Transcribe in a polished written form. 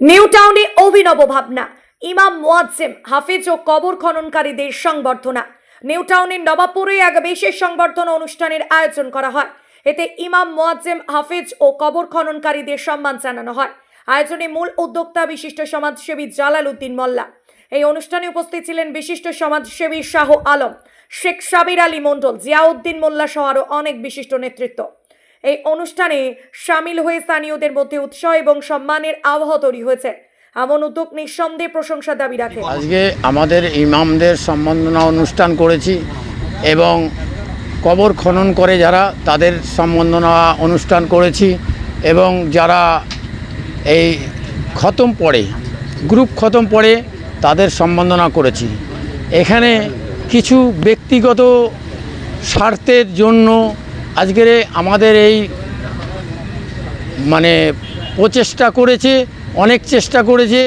New টাউনে অভিনব ভাবনা, ইমাম মুয়াজ্জেম হাফেজ ও কবর খননকারীদের সংবর্ধনা। নিউ টাউনের নবাবপুরে এক বিশেষ সংবর্ধনা অনুষ্ঠানের আয়োজন করা হয়। এতে ইমাম মুয়াজ্জেম হাফেজ ও কবর খননকারীদের সম্মান জানানো হয়। আয়োজনে মূল উদ্যোক্তা বিশিষ্ট সমাজসেবী জালাল উদ্দিন মোল্লা। এই অনুষ্ঠানে উপস্থিত ছিলেন বিশিষ্ট সমাজসেবী শাহ আলম, শেখ সাবির আলী মণ্ডল, জিয়াউদ্দিন মোল্লা সহ আরও অনেক বিশিষ্ট নেতৃত্ব। এই অনুষ্ঠানে সামিল হয়ে স্থানীয়দের মধ্যে উৎসাহ এবং সম্মানের আবহ তৈরি হয়েছে। এমন উদ্যোগ নিঃসন্দেহে প্রশংসা দাবি রাখে। আজকে আমাদের ইমামদের সম্বর্ধনা অনুষ্ঠান করেছি এবং কবর খনন করে যারা তাদের সম্বর্ধনা অনুষ্ঠান করেছি এবং যারা এই খতম পড়ে গ্রুপ খতম পড়ে তাদের সম্বর্ধনা করেছি। এখানে কিছু ব্যক্তিগত স্বার্থের জন্য আজকের আমাদের এই প্রচেষ্টা করেছে, অনেক চেষ্টা করেছে।